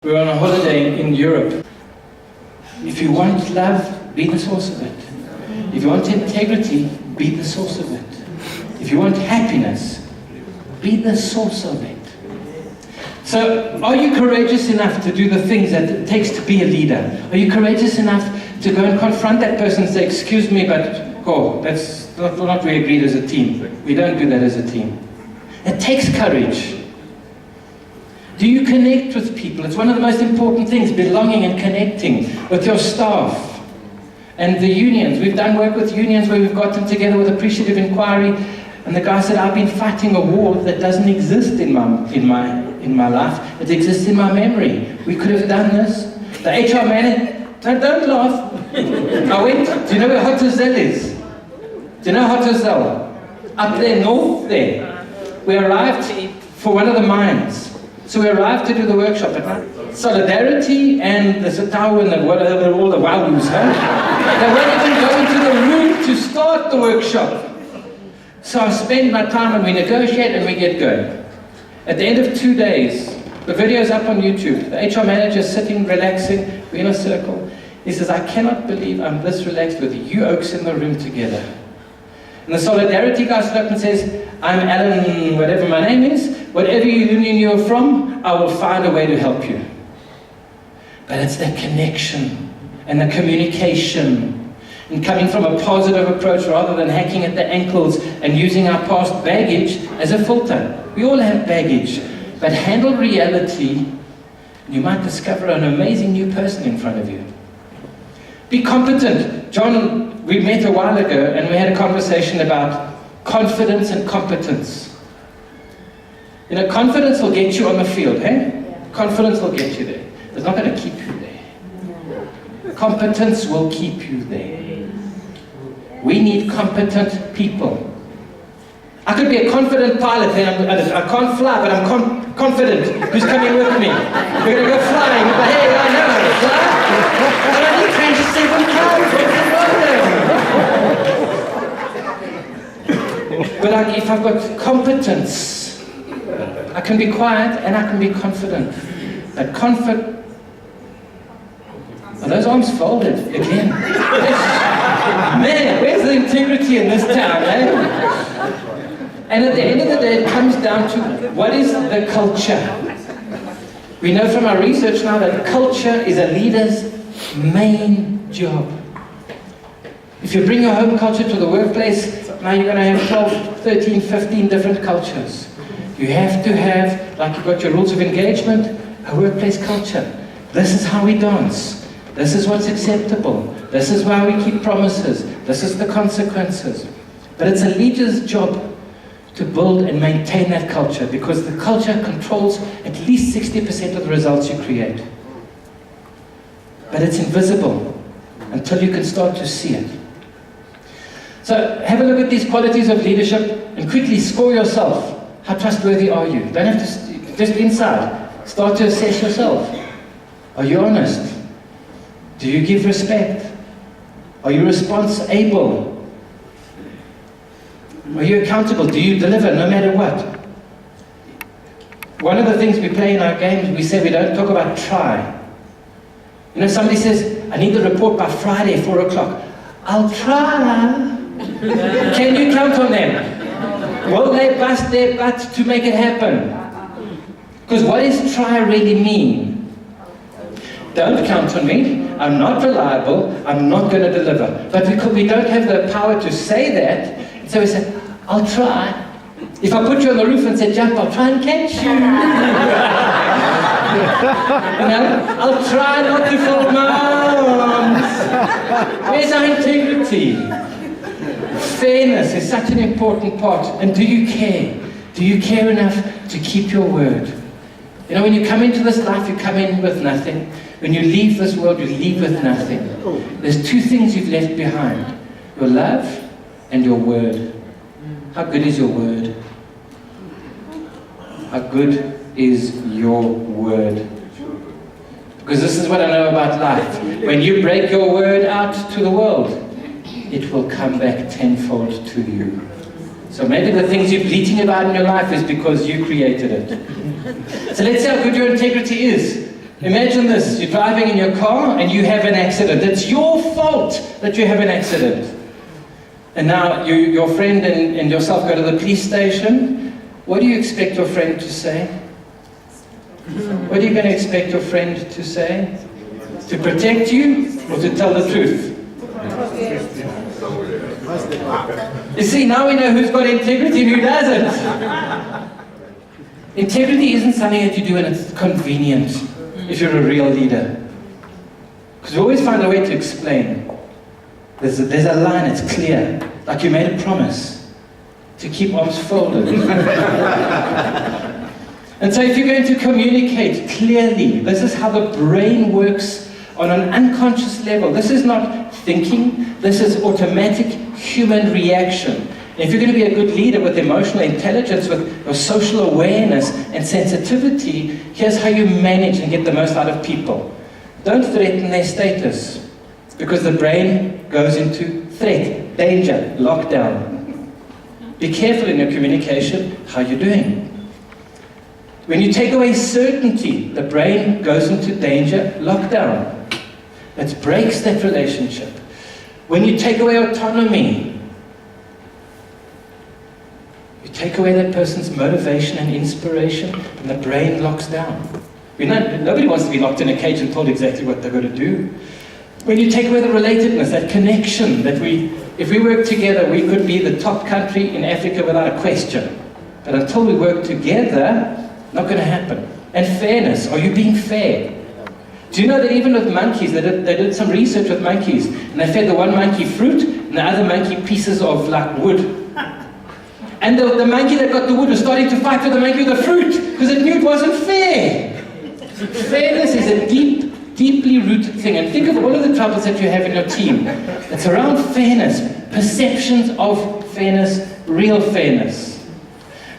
We were on a holiday in Europe. If you want love, be the source of it. If you want integrity, be the source of it. If you want happiness, be the source of it. So, are you courageous enough to do the things that it takes to be a leader? Are you courageous enough to go and confront that person and say, excuse me, but that's not we agreed as a team. We don't do that as a team. It takes courage. Do you connect with people? It's one of the most important things, belonging and connecting with your staff. And the unions. We've done work with unions where we've got them together with Appreciative inquiry, and the guy said, I've been fighting a war that doesn't exist in my life. It exists in my memory. We could have done this. The HR manager, don't laugh. I went, do you know where Hotel is? Do you know Hotel? Up there, north there. We arrived for one of the mines. So we arrived to do the workshop at Solidarity and the Satawa and all the wows, huh? They won't even go into the room to start the workshop. So I spend my time and we negotiate and we get going. At the end of 2 days, the video's up on YouTube. The HR manager is sitting, relaxing, we're in a circle. He says, I cannot believe I'm this relaxed with you oaks in the room together. And the Solidarity guy stood up and says, I'm Alan, whatever my name is, whatever union you're from, I will find a way to help you. But it's that connection and the communication and coming from a positive approach rather than hacking at the ankles and using our past baggage as a filter. We all have baggage, but handle reality, you might discover an amazing new person in front of you. Be competent. John, we met a while ago and we had a conversation about confidence and competence. You know, confidence will get you on the field, eh? Confidence will get you there. It's not going to keep you there. Competence will keep you there. We need competent people. I could be a confident pilot, and I can't fly, but I'm confident. Who's coming with me? We're going to go flying. But hey, I know how to fly. I don't need 27 cars. But like, if I've got competence, I can be quiet and I can be confident. But are those arms folded again? Man, where's the integrity in this town, eh? And at the end of the day, it comes down to what is the culture. We know from our research now that culture is a leader's main job. If you bring your home culture to the workplace, now you're going to have 12, 13, 15 different cultures. You have to have, like you've got your rules of engagement, a workplace culture. This is how we dance. This is what's acceptable. This is why we keep promises. This is the consequences. But it's a leader's job to build and maintain that culture, because the culture controls at least 60% of the results you create. But it's invisible until you can start to see it. So have a look at these qualities of leadership and quickly score yourself. How trustworthy are you? Don't have to, just inside. Start to assess yourself. Are you honest? Do you give respect? Are you responsible? Are you accountable? Do you deliver no matter what? One of the things we play in our games, we say we don't talk about try. You know, somebody says, I need the report by Friday, 4 o'clock. I'll try. Can you count on them? Will they bust their butts to make it happen? Because what does try really mean? Don't count on me. I'm not reliable. I'm not going to deliver. But because we don't have the power to say that, so we say, I'll try. If I put you on the roof and say, jump, I'll try and catch you. You know, I'll try not to fold my arms. Where's our integrity? Fairness is such an important part. And do you care? Do you care enough to keep your word? You know, when you come into this life, you come in with nothing. When you leave this world, you leave with nothing. There's two things you've left behind. Your love and your word. How good is your word? How good is your word? Because this is what I know about life. When you break your word out to the world, it will come back tenfold to you. So maybe the things you're bleating about in your life is because you created it. So let's see how good your integrity is. Imagine this, you're driving in your car and you have an accident. It's your fault that you have an accident. And now your friend and yourself go to the police station. What do you expect your friend to say? What are you going to expect your friend to say? To protect you or to tell the truth? You see, now we know who's got integrity and who doesn't. Integrity isn't something that you do when it's convenient, if you're a real leader. Because we always find a way to explain. There's a line, it's clear. Like you made a promise to keep arms folded. And so if you're going to communicate clearly, this is how the brain works on an unconscious level. This is not thinking, this is automatic human reaction. And if you're going to be a good leader with emotional intelligence, with your social awareness and sensitivity, here's how you manage and get the most out of people. Don't threaten their status, because the brain goes into threat, danger, lockdown. Be careful in your communication, how you're doing. When you take away certainty, the brain goes into danger, lockdown. It breaks that relationship. When you take away autonomy, you take away that person's motivation and inspiration, and the brain locks down. Nobody wants to be locked in a cage and told exactly what they're going to do. When you take away the relatedness, that connection, that if we work together, we could be the top country in Africa without a question. But until we work together, not going to happen. And fairness, are you being fair? Do you know that even with monkeys, they did some research with monkeys, and they fed the one monkey fruit, and the other monkey pieces of like wood. And the monkey that got the wood was starting to fight with the monkey with the fruit, because it knew it wasn't fair. Fairness is a deeply rooted thing. And think of all of the troubles that you have in your team. It's around fairness, perceptions of fairness, real fairness.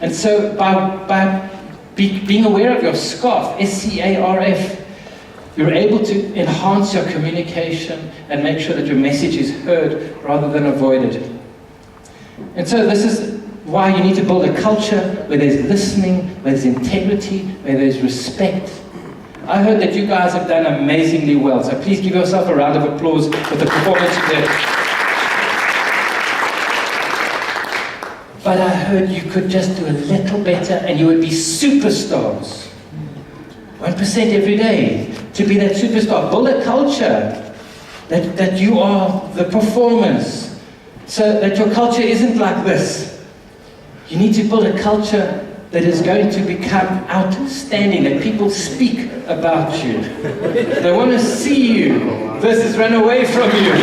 And so by being aware of your SCARF, S-C-A-R-F, you're able to enhance your communication and make sure that your message is heard rather than avoided. And so this is why you need to build a culture where there's listening, where there's integrity, where there's respect. I heard that you guys have done amazingly well, so please give yourself a round of applause for the performance you did. But I heard you could just do a little better and you would be superstars. 1% every day to be that superstar. Build a culture that you are the performers, so that your culture isn't like this. You need to build a culture that is going to become outstanding, that people speak about you. They want to see you versus run away from you.